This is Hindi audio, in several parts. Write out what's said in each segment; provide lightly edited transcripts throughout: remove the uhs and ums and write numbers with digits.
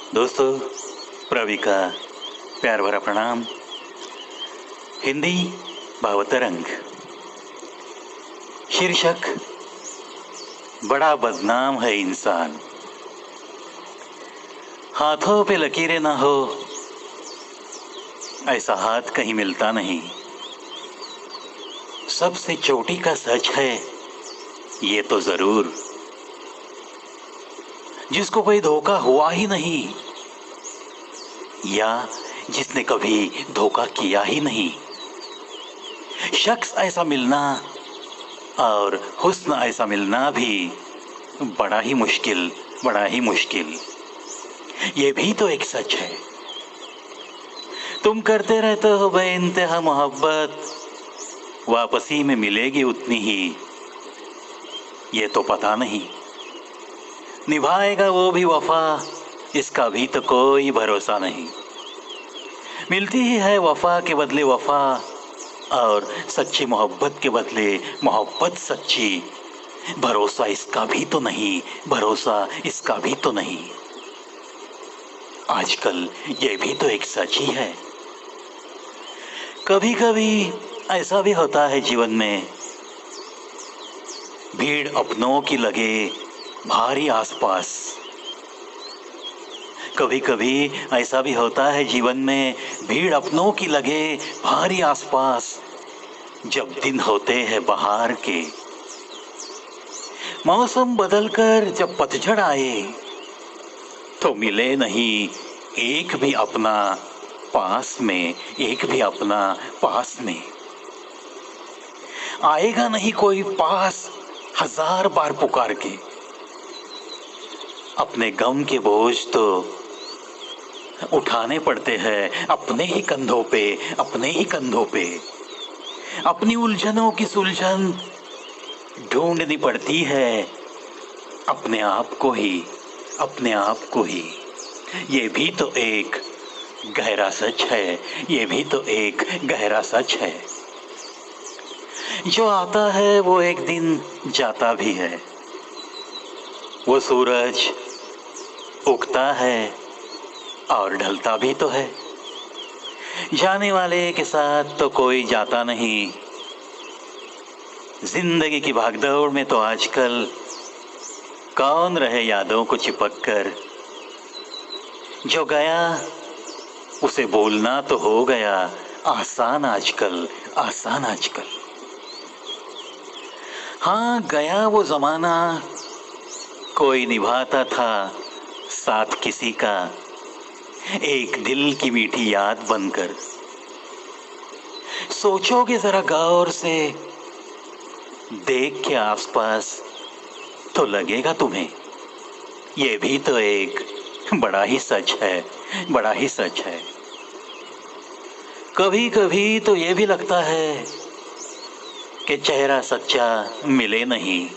दोस्तों, प्रवी का प्यार भरा प्रणाम। हिंदी भावतरंग। शीर्षक: बड़ा बदनाम है इंसान। हाथों पे लकीरें ना हो ऐसा हाथ कहीं मिलता नहीं। सबसे चोटी का सच है ये तो जरूर, जिसको कोई धोखा हुआ ही नहीं या जिसने कभी धोखा किया ही नहीं। शख्स ऐसा मिलना और हुस्न ऐसा मिलना भी बड़ा ही मुश्किल, बड़ा ही मुश्किल। ये भी तो एक सच है। तुम करते रहते हो बेइंतहा मोहब्बत, वापसी में मिलेगी उतनी ही ये तो पता नहीं। निभाएगा वो भी वफा, इसका भी तो कोई भरोसा नहीं। मिलती ही है वफा के बदले वफा, और सच्ची मोहब्बत के बदले मोहब्बत सच्ची। भरोसा इसका भी तो नहीं, भरोसा इसका भी तो नहीं। आजकल ये भी तो एक सच ही है। कभी कभी ऐसा भी होता है जीवन में, भीड़ अपनों की लगे भारी आसपास। कभी कभी ऐसा भी होता है जीवन में, भीड़ अपनों की लगे भारी आसपास। जब दिन होते हैं बहार के, मौसम बदलकर जब पतझड़ आए, तो मिले नहीं एक भी अपना पास में, एक भी अपना पास में। आएगा नहीं कोई पास हजार बार पुकार के। अपने गम के बोझ तो उठाने पड़ते हैं अपने ही कंधों पे, अपने ही कंधों पे। अपनी उलझनों की सुलझन ढूंढनी पड़ती है अपने आप को ही, अपने आप को ही। ये भी तो एक गहरा सच है, ये भी तो एक गहरा सच है। जो आता है वो एक दिन जाता भी है। वो सूरज उगता है और ढलता भी तो है। जाने वाले के साथ तो कोई जाता नहीं। जिंदगी की भागदौड़ में तो आजकल कौन रहे यादों को चिपक कर। जो गया उसे बोलना तो हो गया आसान आजकल, आसान आजकल। हाँ, गया वो जमाना, कोई निभाता था साथ किसी का, एक दिल की मीठी याद बनकर। सोचोगे जरा गौर से, देख के आसपास, तो लगेगा तुम्हें ये भी तो एक बड़ा ही सच है, बड़ा ही सच है। कभी कभी तो ये भी लगता है कि चेहरा सच्चा मिले नहीं।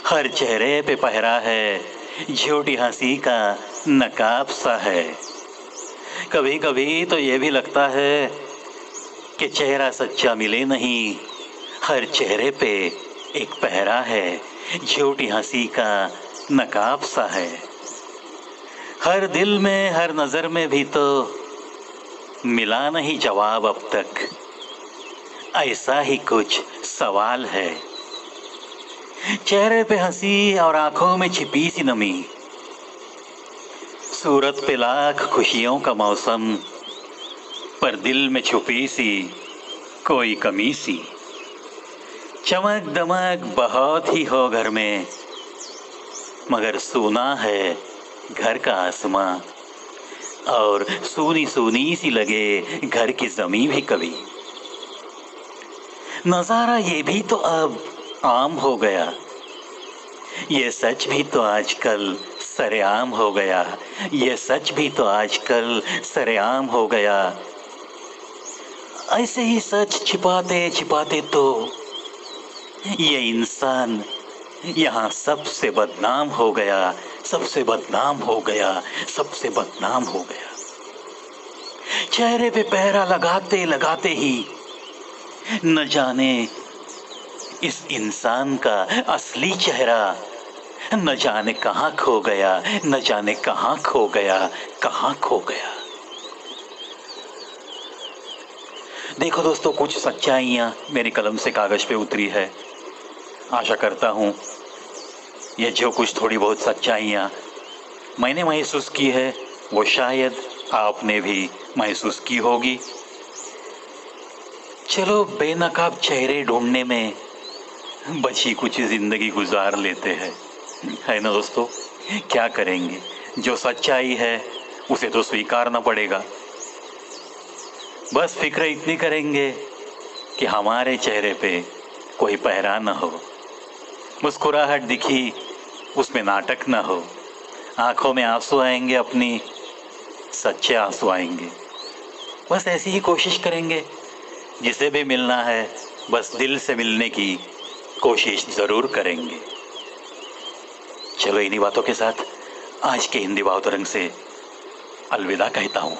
हर चेहरे पे पहरा है झूठी हंसी का नकाब सा है। कभी कभी तो ये भी लगता है कि चेहरा सच्चा मिले नहीं। हर चेहरे पे एक पहरा है झूठी हंसी का नकाब सा है। हर दिल में, हर नजर में भी तो मिला नहीं जवाब अब तक। ऐसा ही कुछ सवाल है। चेहरे पे हंसी और आंखों में छिपी सी नमी। सूरत पे लाख खुशियों का मौसम, पर दिल में छुपी सी कोई कमी सी। चमक दमक बहुत ही हो घर में, मगर सूना है घर का आसमां। और सूनी सूनी सी लगे घर की जमीन भी कभी। नजारा ये भी तो अब आम हो गया। ये सच भी तो आजकल सरेआम हो गया। ये सच भी तो आजकल सरेआम हो गया। ऐसे ही सच छिपाते छिपाते तो ये इंसान यहाँ सबसे बदनाम हो गया, सबसे बदनाम हो गया, सबसे बदनाम हो गया। चेहरे पे पहरा लगाते लगाते ही न जाने इस इंसान का असली चेहरा न जाने कहाँ खो गया, न जाने कहाँ खो गया, कहाँ खो गया। देखो दोस्तों, कुछ सच्चाइयाँ मेरी कलम से कागज पे उतरी है। आशा करता हूँ ये जो कुछ थोड़ी बहुत सच्चाइयाँ मैंने महसूस की है वो शायद आपने भी महसूस की होगी। चलो बेनकाब चेहरे ढूंढने में बची कुछ जिंदगी गुजार लेते हैं, है ना दोस्तों। क्या करेंगे, जो सच्चाई है उसे तो स्वीकारना पड़ेगा। बस फिक्र इतनी करेंगे कि हमारे चेहरे पे कोई पहरा न हो, मुस्कुराहट दिखी उसमें नाटक न हो, आंखों में आंसू आएंगे अपनी, सच्चे आंसू आएंगे। बस ऐसी ही कोशिश करेंगे। जिसे भी मिलना है बस दिल से मिलने की कोशिश जरूर करेंगे। चलो इन्हीं बातों के साथ आज के हिंदी भावावतरण से अलविदा कहता हूँ।